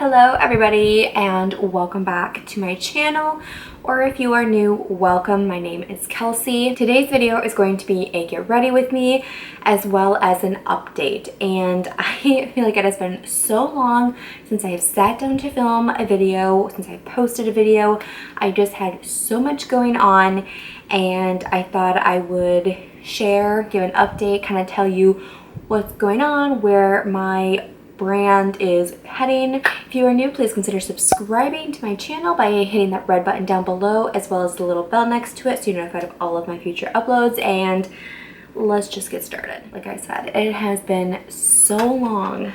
Hello everybody and welcome back to my channel, or if you are new, welcome. My name is Kelsey. Today's video is going to be a get ready with me as well as an update, and I feel like it has been so long since I have sat down to film a video, since I posted a video. I just had so much going on and I thought I would share, give an update, kind of tell you what's going on, where my brand is heading. If you are new, please consider subscribing to my channel by hitting that red button down below as well as the little bell next to it so you're notified of all of my future uploads. And let's just get started. Like I said, it has been so long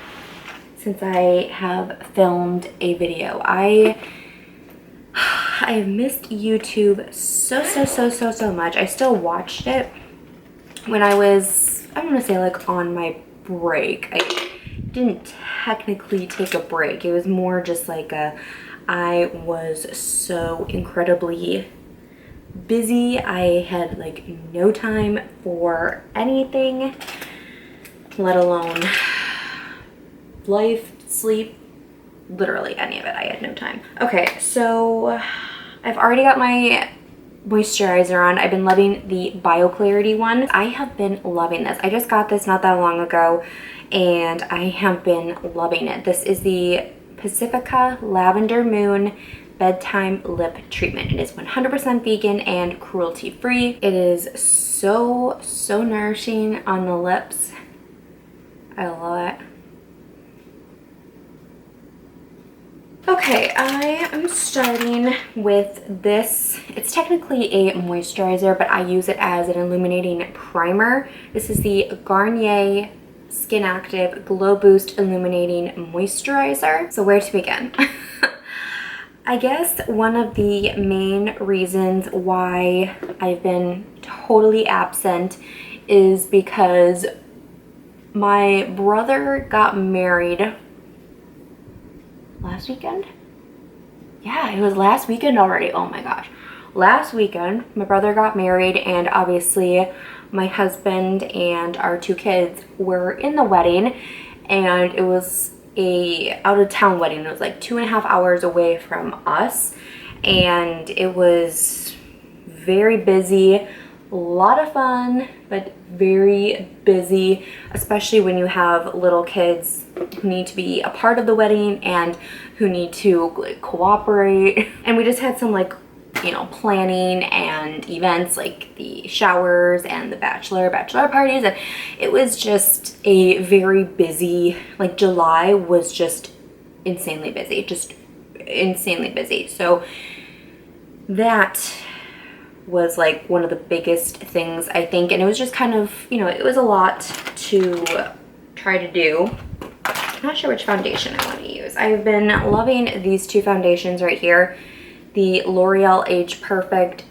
since I have filmed a video. I have missed YouTube so much. I still watched it when I was, I'm gonna say, like on my break. I didn't technically take a break. It was more just like I was so incredibly busy. I had like no time for anything, let alone life, sleep, literally any of it. I had no time. Okay, so I've already got my moisturizer on. I've been loving the BioClarity one. I have been loving this. I just got this not that long ago and I have been loving it. This is the Pacifica Lavender Moon Bedtime Lip Treatment. It is 100% vegan and cruelty free. It is so nourishing on the lips. I love it. Okay, I am starting with this. It's technically a moisturizer, but I use it as an illuminating primer. This is the Garnier Skin Active Glow Boost Illuminating Moisturizer. So where to begin? I guess one of the main reasons why I've been totally absent is because my brother got married last weekend? Yeah, it was last weekend already. Oh my gosh. Last weekend, my brother got married, and obviously my husband and our two kids were in the wedding, and it was a out-of-town wedding. It was like 2.5 hours away from us, and it was very busy. A lot of fun, but very busy, especially when you have little kids who need to be a part of the wedding and who need to like cooperate. And we just had some like, you know, planning and events like the showers and the bachelor parties, and it was just a very busy, like July was just insanely busy, So that was like one of the biggest things, I think, and it was just kind of, you know, it was a lot to try to do. I'm not sure which foundation I want to use. I've been loving these two foundations right here, the L'Oreal Age Perfect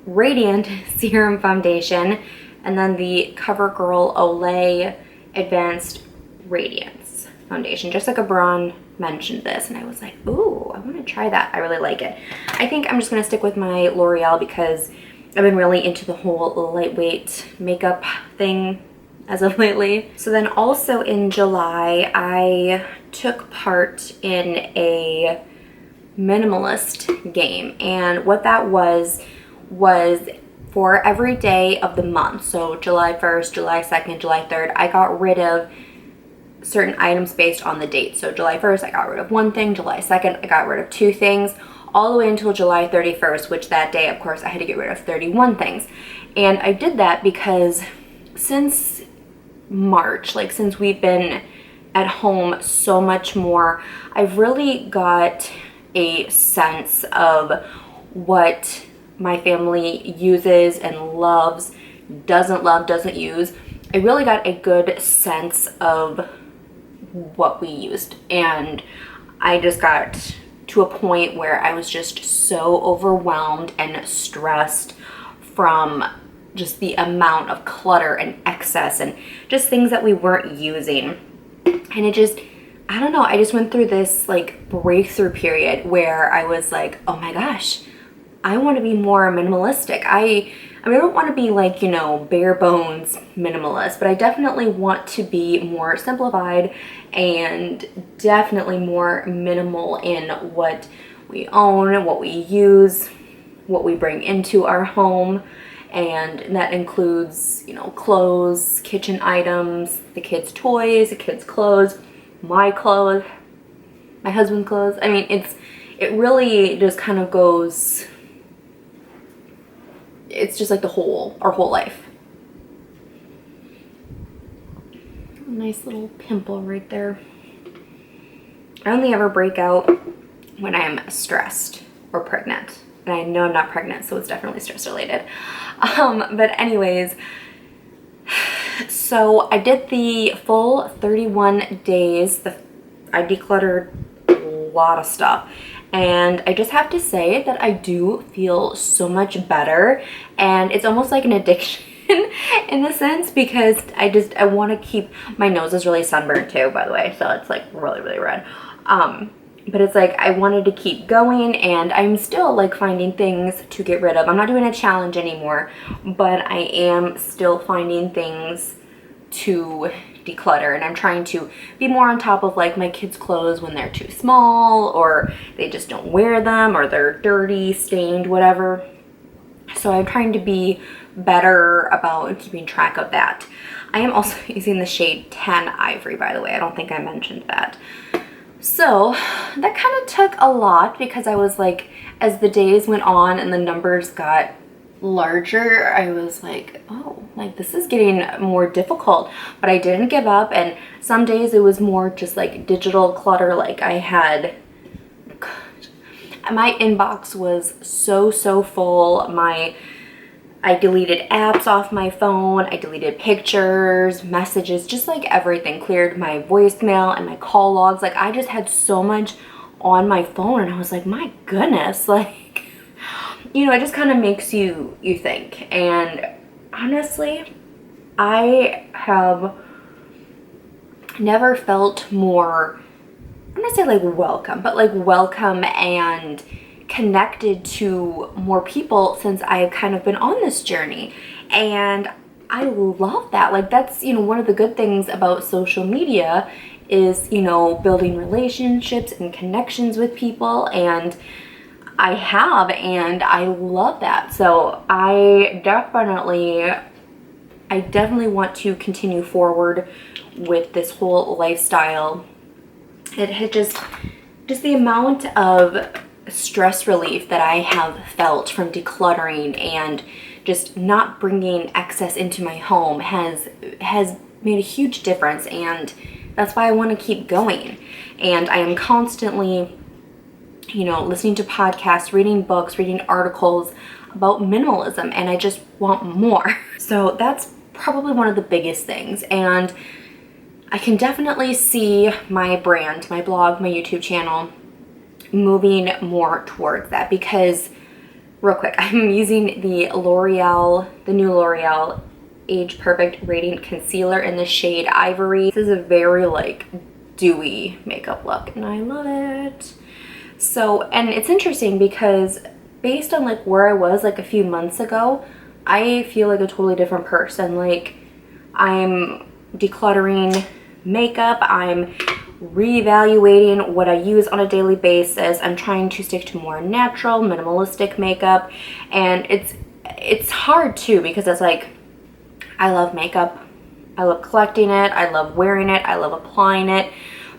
Radiant Serum Foundation, and then the CoverGirl Olay Advanced Radiance Foundation. Jessica Braun mentioned this and I was like, ooh, I want to try that. I really like it. I think I'm just going to stick with my L'Oreal because I've been really into the whole lightweight makeup thing as of lately. So then also in July, I took part in a minimalist game, and what that was for every day of the month, so July 1st, July 2nd, July 3rd, I got rid of certain items based on the date. So July 1st, I got rid of one thing. July 2nd, I got rid of 2 things, all the way until July 31st, which that day, of course, I had to get rid of 31 things. And I did that because since March, like since we've been at home so much more, I've really got a sense of what my family uses and loves, doesn't love, doesn't use. I really got a good sense of what we used, and I just got to a point where I was just so overwhelmed and stressed from just the amount of clutter and excess and just things that we weren't using. And it just, I don't know, I just went through this like breakthrough period where I was like, oh my gosh, I want to be more minimalistic. I mean, I don't want to be like, you know, bare bones minimalist, but I definitely want to be more simplified and definitely more minimal in what we own, what we use, what we bring into our home. And that includes, you know, clothes, kitchen items, the kids' toys, the kids' clothes, my clothes, my husband's clothes. I mean, it really just kind of goes, it's just like our whole life. Nice little pimple right there. I only ever break out when I'm stressed or pregnant. And I know I'm not pregnant, so it's definitely stress related. But anyways, so I did the full 31 days. I decluttered a lot of stuff. And I just have to say that I do feel so much better. And it's almost like an addiction in a sense, because I want to keep, my nose is really sunburned too, by the way. So it's like really, really red. But it's like I wanted to keep going, and I'm still like finding things to get rid of. I'm not doing a challenge anymore, but I am still finding things to declutter, and I'm trying to be more on top of like my kids' clothes when they're too small, or they just don't wear them, or they're dirty, stained, whatever. So I'm trying to be better about keeping track of that. I am also using the shade 10 Ivory, by the way. I don't think I mentioned that. So that kind of took a lot, because I was like, as the days went on and the numbers got larger, I was like, oh, like this is getting more difficult. But I didn't give up, and some days it was more just like digital clutter. Like I had, my inbox was so full. I deleted apps off my phone, I deleted pictures, messages, just like everything. Cleared my voicemail and my call logs. Like I just had so much on my phone, and I was like, my goodness, like, you know, it just kind of makes you think. And honestly, I have never felt more, I'm gonna say like welcome, but like welcome and connected to more people since I've kind of been on this journey. And I love that. Like that's, you know, one of the good things about social media is, you know, building relationships and connections with people, and I have, and I love that. So I definitely want to continue forward with this whole lifestyle. It had just the amount of stress relief that I have felt from decluttering and just not bringing excess into my home has made a huge difference, and that's why I want to keep going. And I am constantly, you know, listening to podcasts, reading books, reading articles about minimalism, and I just want more. So that's probably one of the biggest things. And I can definitely see my brand, my blog, my YouTube channel moving more towards that, because real quick, I'm using the new L'Oreal Age Perfect Radiant Concealer in the shade Ivory. This is a very like dewy makeup look, and I love it. So, and it's interesting because based on like where I was like a few months ago, I feel like a totally different person. Like I'm decluttering makeup, I'm reevaluating what I use on a daily basis. I'm trying to stick to more natural, minimalistic makeup. And it's hard too, because it's like, I love makeup, I love collecting it, I love wearing it, I love applying it,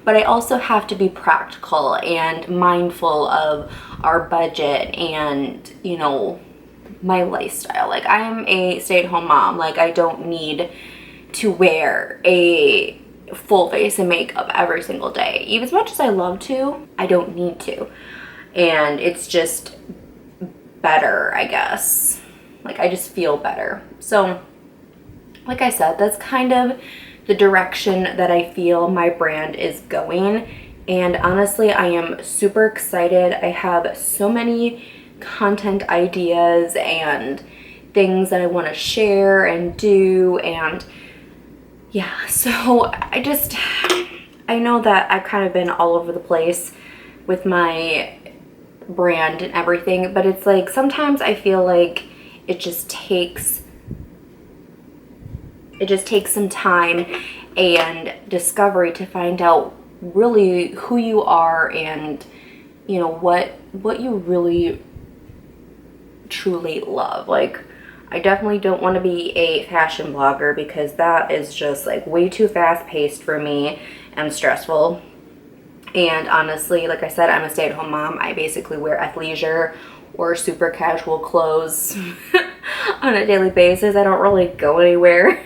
but I also have to be practical and mindful of our budget and, you know, my lifestyle. Like I'm a stay-at-home mom. Like I don't need to wear a full face of makeup every single day. Even as much as I love to, I don't need to. And it's just better, I guess. Like I just feel better. So like I said, that's kind of the direction that I feel my brand is going. And honestly, I am super excited. I have so many content ideas and things that I want to share and do, and yeah, so I know that I've kind of been all over the place with my brand and everything, but it's like sometimes I feel like it just takes some time and discovery to find out really who you are and, you know, what you really truly love. Like, I definitely don't want to be a fashion blogger because that is just like way too fast paced for me and stressful. And honestly, like I said, I'm a stay-at-home mom. I basically wear athleisure or super casual clothes on a daily basis. I don't really go anywhere.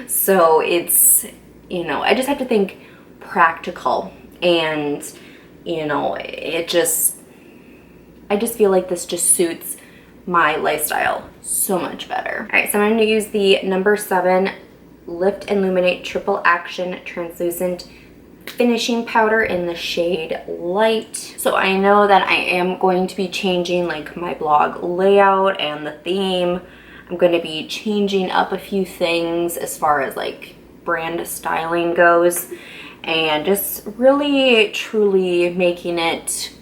So it's, you know, I just have to think practical. And, you know, I just feel like this just suits my lifestyle so much better. All right, so I'm going to use the number 7 Lift Illuminate Triple Action Translucent finishing powder in the shade Light. So I know that I am going to be changing like my blog layout and the theme. I'm going to be changing up a few things as far as like brand styling goes, and just really I'm making it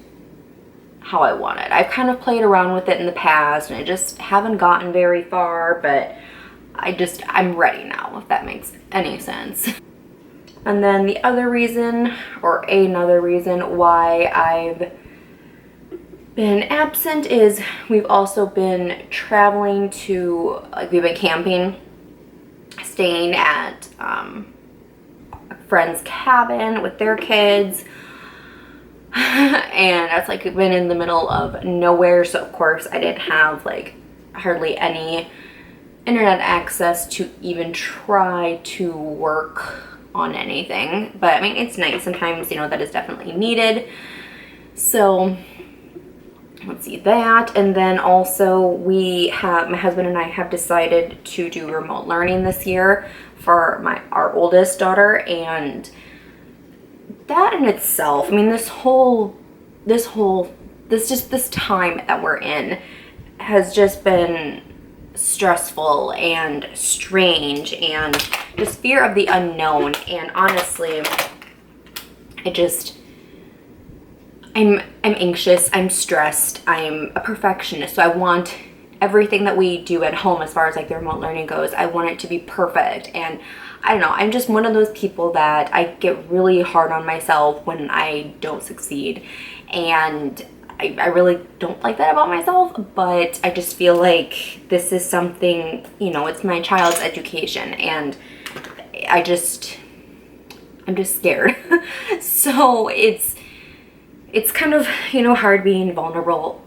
how I want it. I've kind of played around with it in the past and I just haven't gotten very far, but I'm ready now, if that makes any sense. And then the other reason, or another reason why I've been absent is we've also been traveling to, like, we've been camping, staying at a friend's cabin with their kids. And that's like been in the middle of nowhere, so of course I didn't have like hardly any internet access to even try to work on anything. But I mean, it's nice sometimes, you know, that is definitely needed. So let's see that. And then also my husband and I have decided to do remote learning this year for our oldest daughter, and that in itself, I mean, this time that we're in has just been stressful and strange, and just fear of the unknown. And honestly, I'm anxious, I'm stressed, I'm a perfectionist, so I want everything that we do at home as far as like the remote learning goes, I want it to be perfect. And I don't know, I'm just one of those people that I get really hard on myself when I don't succeed, and I really don't like that about myself. But I just feel like this is something, you know, it's my child's education, and I'm just scared. So it's kind of, you know, hard being vulnerable,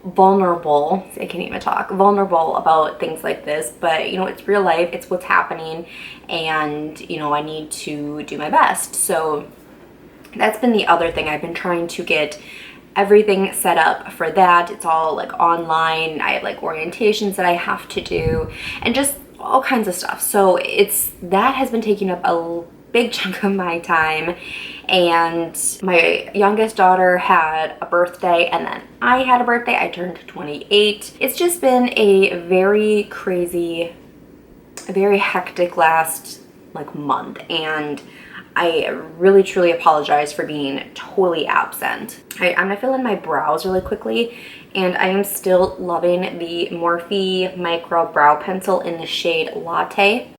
I can't even talk, vulnerable about things like this, but, you know, it's real life, it's what's happening, and, you know, I need to do my best. So that's been the other thing. I've been trying to get everything set up for that. It's all like online. I have like orientations that I have to do and just all kinds of stuff. So that has been taking up a big chunk of my time. And my youngest daughter had a birthday, and then I had a birthday. I turned 28. It's just been a very crazy, very hectic last like month, and I really truly apologize for being totally absent. I'm gonna fill in my brows really quickly, and I am still loving the Morphe Micro Brow Pencil in the shade Latte.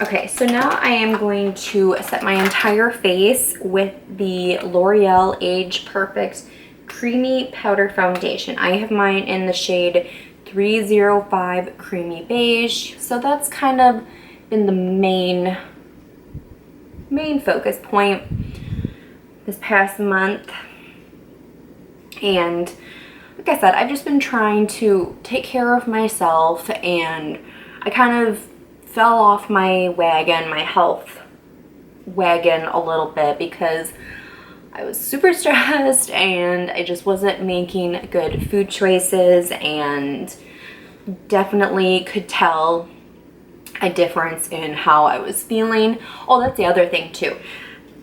Okay, so now I am going to set my entire face with the L'Oreal Age Perfect Creamy Powder Foundation. I have mine in the shade 305 Creamy Beige. So that's kind of been the main focus point. this past month. And like I said, I've just been trying to take care of myself, and I kind of fell off my wagon, my health wagon a little bit, because I was super stressed and I just wasn't making good food choices, and definitely could tell a difference in how I was feeling. Oh, that's the other thing too.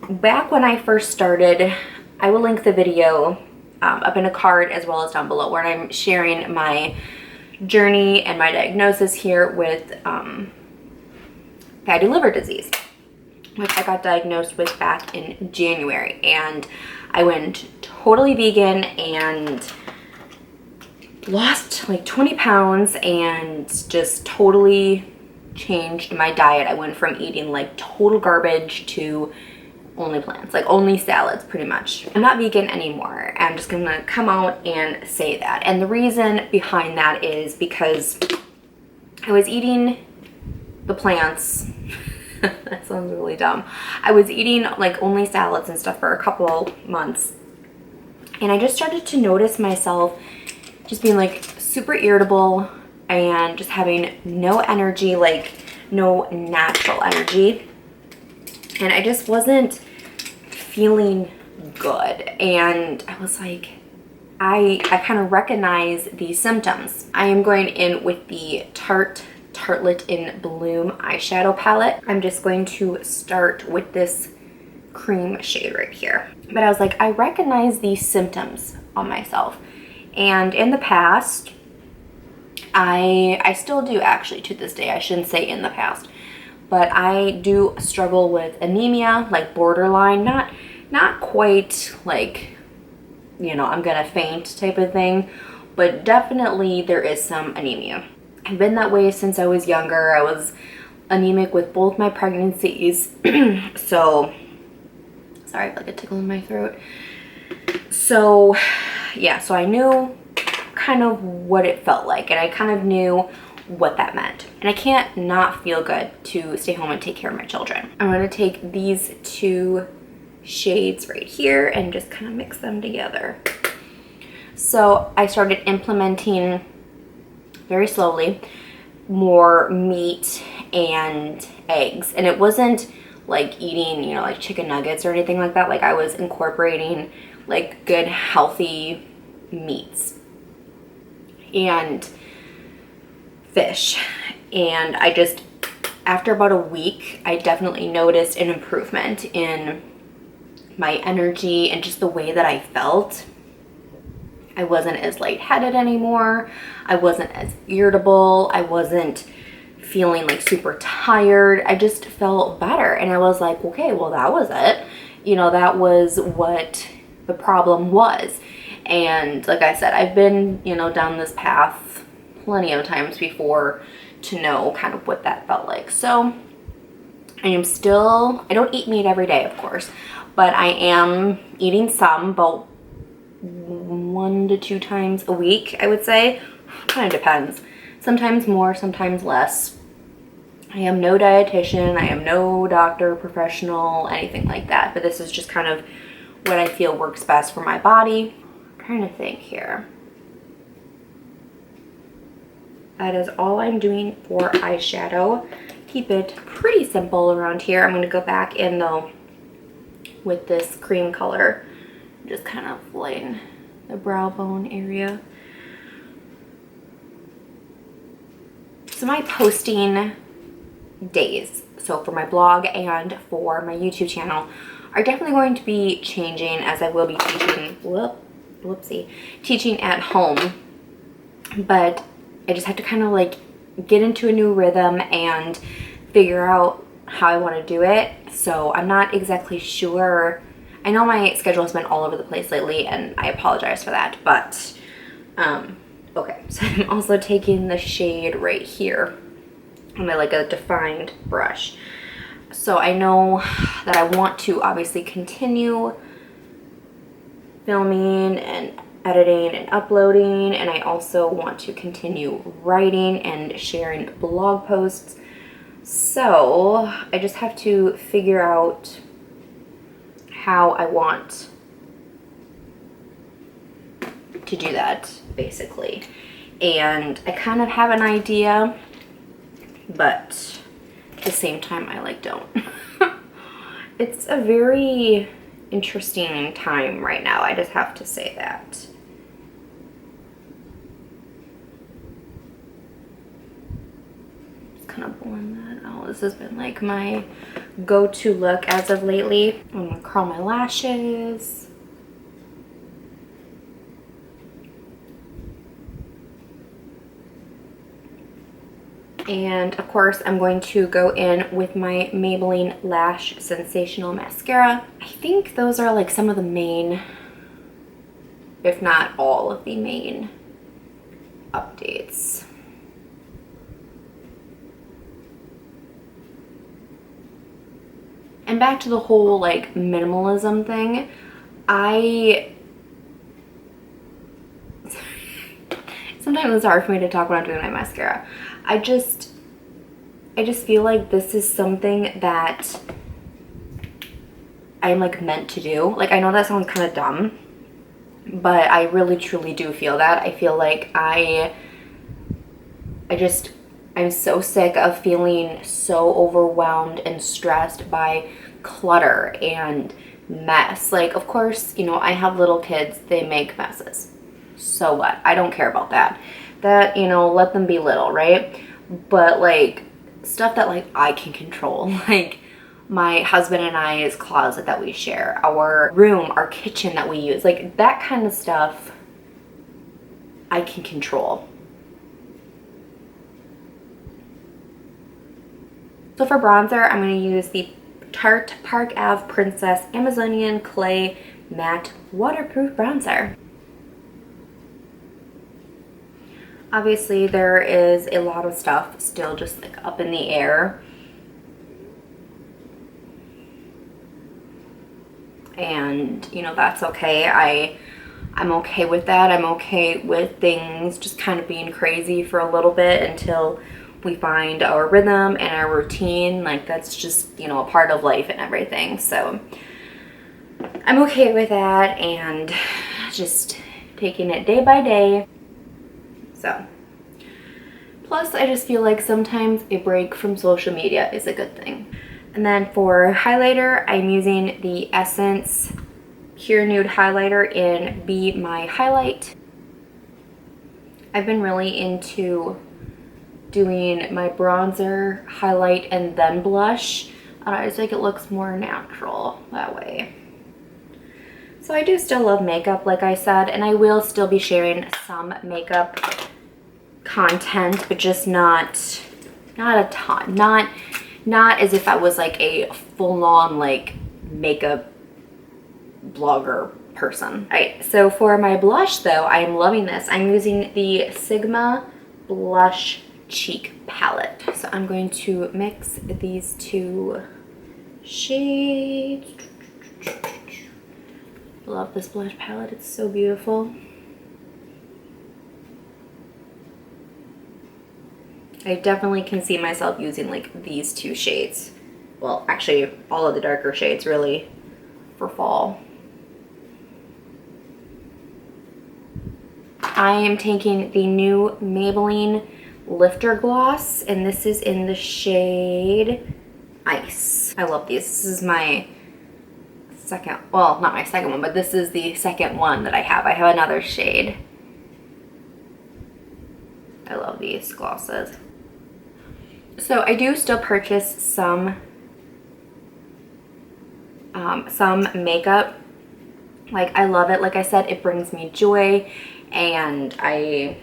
Back when I first started, I will link the video up in a card as well as down below, where I'm sharing my journey and my diagnosis here with fatty liver disease, which I got diagnosed with back in January. And I went totally vegan and lost like 20 pounds and just totally changed my diet. I went from eating like total garbage to only plants, like only salads pretty much. I'm not vegan anymore. I'm just gonna come out and say that. And the reason behind that is because I was eating the plants. That sounds really dumb. I was eating like only salads and stuff for a couple months, and I just started to notice myself just being like super irritable and just having no energy, like no natural energy. And I just wasn't feeling good. And I was like, I kind of recognize these symptoms. I am going in with the Tartelette in Bloom eyeshadow palette. I'm just going to start with this cream shade right here. But I was like, I recognize these symptoms on myself. And in the past, I still do, actually, to this day. I shouldn't say in the past, but I do struggle with anemia, like borderline, not quite like, you know, I'm gonna faint type of thing, but definitely there is some anemia. I've been that way since I was younger. I was anemic with both my pregnancies. So, sorry, I feel like a tickle in my throat. So, yeah, so I knew kind of what it felt like, and I kind of knew what that meant. And I can't not feel good to stay home and take care of my children. I'm going to take these two shades right here and just kind of mix them together. So I started implementing very slowly more meat and eggs, and it wasn't like eating, you know, like chicken nuggets or anything like that. Like, I was incorporating like good healthy meats and fish. And I just, after about a week, I definitely noticed an improvement in my energy and just the way that I felt. I wasn't as lightheaded anymore. I wasn't as irritable. I wasn't feeling like super tired. I just felt better. And I was like, okay, well, that was it. You know, that was what the problem was. And like I said, I've been, you know, down this path plenty of times before to know kind of what that felt like. So I am still, I don't eat meat every day, of course, but I am eating some, about 1 to 2 times a week, I would say. Kind of depends. Sometimes more, sometimes less. I am no dietitian. I am no doctor, professional, anything like that. But this is just kind of what I feel works best for my body. I'm trying to think here. That is all I'm doing for eyeshadow. Keep it pretty simple around here. I'm going to go back in though with this cream color. Just kind of lighten the brow bone area. So my posting days, so for my blog and for my YouTube channel, are definitely going to be changing, as I will be teaching, teaching at home. But I just have to kind of like get into a new rhythm and figure out how I want to do it. So I'm not exactly sure. I know my schedule has been all over the place lately, and I apologize for that, but okay. So I'm also taking the shade right here on my like a defined brush. So I know that I want to obviously continue filming and editing and uploading, and I also want to continue writing and sharing blog posts. So I just have to figure out how I want to do that, basically. And I kind of have an idea, but at the same time I like don't. It's a very interesting time right now, I just have to say that. Just kind of blend that out. This has been like my go-to look as of lately. I'm gonna curl my lashes. And of course, I'm going to go in with my Maybelline Lash Sensational Mascara. I think those are like some of the main, if not all of the main updates. And back to the whole like minimalism thing, sometimes it's hard for me to talk when I'm doing my mascara. I just feel like this is something that I'm like meant to do. Like, I know that sounds kind of dumb, but I really truly do feel that. I feel like I'm so sick of feeling so overwhelmed and stressed by clutter and mess. Like, of course, you know, I have little kids, they make messes. So what? I don't care about that. That, you know, let them be little, right? But like stuff that like I can control, like my husband and I's closet that we share, our room, our kitchen that we use, like that kind of stuff I can control. So for bronzer, I'm going to use the Tarte Park Ave Princess Amazonian Clay Matte Waterproof Bronzer. Obviously, there is a lot of stuff still just like up in the air. And, you know, that's okay. I'm okay with that. I'm okay with things just kind of being crazy for a little bit until we find our rhythm and our routine. Like, that's just, you know, a part of life and everything. So I'm okay with that and just taking it day by day. So, plus I just feel like sometimes a break from social media is a good thing. And then for highlighter, I'm using the Essence Pure Nude Highlighter in Be My Highlight. I've been really into doing my bronzer, highlight, and then blush. I just think it looks more natural that way. So I do still love makeup, like I said, and I will still be sharing some makeup content, but just not a ton. Not as if I was like a full-on like makeup blogger person. Alright, so for my blush though, I am loving this. I'm using the Sigma Blush Cheek Palette. So I'm going to mix these two shades. Love this blush palette, it's so beautiful. I definitely can see myself using like these two shades. Well, actually all of the darker shades really for fall. I am taking the new Maybelline Lifter Gloss, and this is in the shade Ice. I love these. This is my second, well, not my second one, but this is the second one that I have. I have another shade. I love these glosses. So I do still purchase some makeup. Like, I love it. Like I said, it brings me joy, and I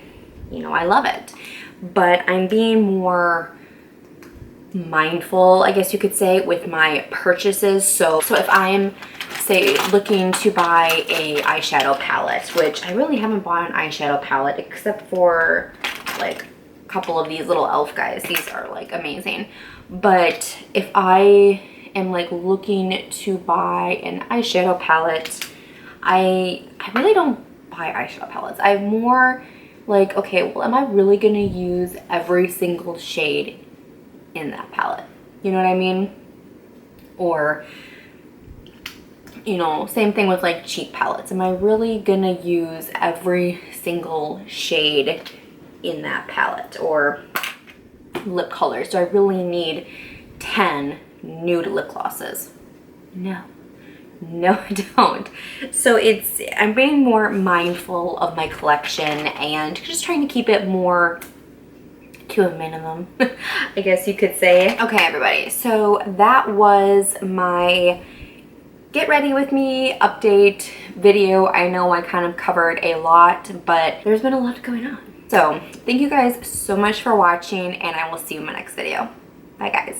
love it. But I'm being more mindful, I guess you could say, with my purchases. So if I'm, say, looking to buy a eyeshadow palette, which I really haven't bought an eyeshadow palette except for like a couple of these little elf guys. These are like amazing. But if I am like looking to buy an eyeshadow palette, I really don't buy eyeshadow palettes. I'm more like, okay, well, am I really gonna use every single shade in that palette? You know what I mean? Or you know, same thing with like cheek palettes. Am I really gonna use every single shade in that palette? Or lip colors, do I really need 10 nude lip glosses? No. No, I don't. So I'm being more mindful of my collection and just trying to keep it more to a minimum, I guess you could say. Okay, everybody, so that was my get ready with me update video. I know I kind of covered a lot, but there's been a lot going on. So thank you guys so much for watching, and I will see you in my next video. Bye, guys.